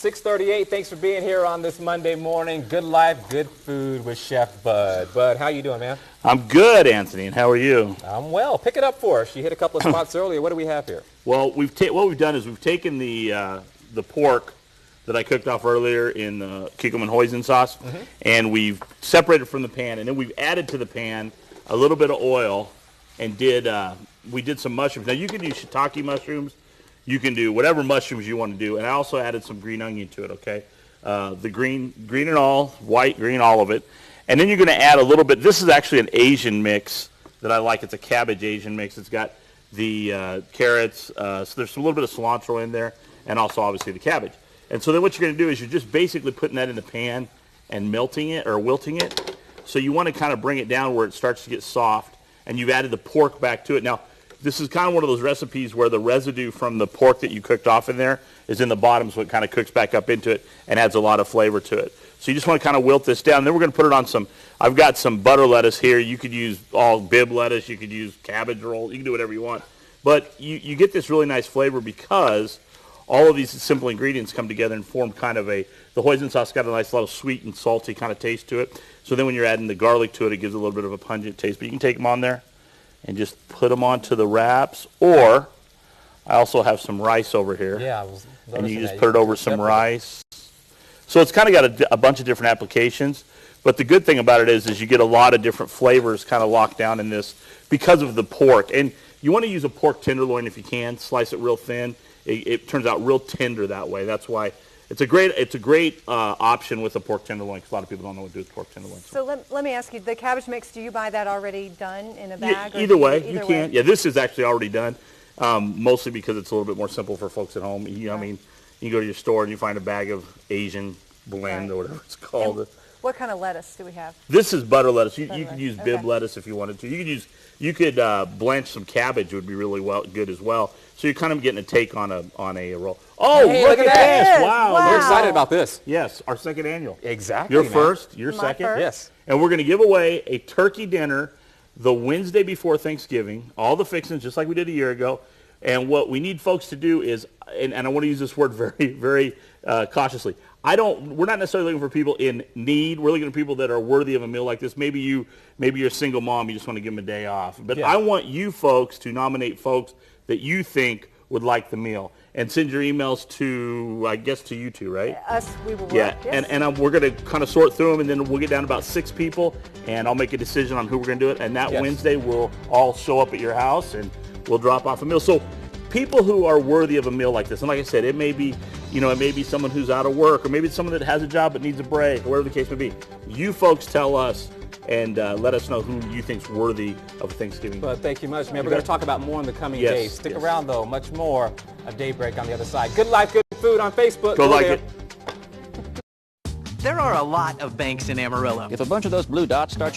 6:38. Thanks for being here on this Monday morning. Good life, good food with Chef Bud. Bud, how you doing, man? I'm good, Anthony, and how are you? I'm well. Pick it up for us. You hit a couple of spots earlier. What do we have here? Well, what we've done is we've taken the pork that I cooked off earlier in the Kikkoman hoisin sauce, and we've separated from the pan, and then we've added to the pan a little bit of oil, and we did some mushrooms. Now you can use shiitake mushrooms. You can do whatever mushrooms you want to do, and I also added some green onion to it, okay? The green and all, white, green, all of it. And then you're going to add a little bit. This is actually an Asian mix that I like. It's a cabbage Asian mix. It's got the carrots, so there's a little bit of cilantro in there, and also obviously the cabbage. And so then what you're going to do is you're just basically putting that in the pan and melting it or wilting it. So you want to kind of bring it down where it starts to get soft, and you've added the pork back to it. Now, this is kind of one of those recipes where the residue from the pork that you cooked off in there is in the bottom, so it kind of cooks back up into it and adds a lot of flavor to it. So you just want to kind of wilt this down. And then we're going to put it on some, I've got some butter lettuce here. You could use all bib lettuce. You could use cabbage roll. You can do whatever you want. But you get this really nice flavor because all of these simple ingredients come together and form kind of the hoisin sauce got a nice little sweet and salty kind of taste to it. So then when you're adding the garlic to it, it gives a little bit of a pungent taste. But you can take them on there and just put them onto the wraps, or I also have some rice over here. Yeah, I was noticing and you just that. put it over some rice. So it's kind of got a bunch of different applications, but the good thing about it is you get a lot of different flavors kind of locked down in this because of the pork. And you want to use a pork tenderloin if you can, slice it real thin. It turns out real tender that way. That's why it's a great option with a pork tenderloin because a lot of people don't know what to do with pork tenderloin. So let me ask you, the cabbage mix, do you buy that already done in a bag? Either way, you can. Yeah, this is actually already done, mostly because it's a little bit more simple for folks at home. I mean, you go to your store and you find a bag of Asian blend or whatever it's called. And what kind of lettuce do we have? This is butter lettuce. You could use bib lettuce if you wanted to. You could blanch some cabbage. Would be really good as well. So you're kind of getting a take on a roll. Oh, hey, look at that. this! Wow. We're excited about this. Yes, our second annual. Exactly. You're man. first. You're My second. first. Yes. And we're going to give away a turkey dinner the Wednesday before Thanksgiving. All the fixings, just like we did a year ago. And what we need folks to do is, and I want to use this word very, very cautiously. We're not necessarily looking for people in need. We're looking for people that are worthy of a meal like this. Maybe you're a single mom. You just want to give them a day off. But yeah. I want you folks to nominate folks that you think would like the meal. And send your emails to, I guess, to you two, right? Us, we will work. Yeah, Yes. and we're going to kind of sort through them, and then we'll get down to about 6 people, and I'll make a decision on who we're going to do it. And that Wednesday, we'll all show up at your house, and we'll drop off a meal. So people who are worthy of a meal like this, and like I said, it may be someone who's out of work, or maybe it's someone that has a job but needs a break, or whatever the case may be. You folks tell us and let us know who you think's worthy of Thanksgiving. But thank you much, man. We're going to talk about more in the coming days. Stick around, though. Much more of Daybreak on the other side. Good life, good food on Facebook. Go like it. There are a lot of banks in Amarillo. If a bunch of those blue dots start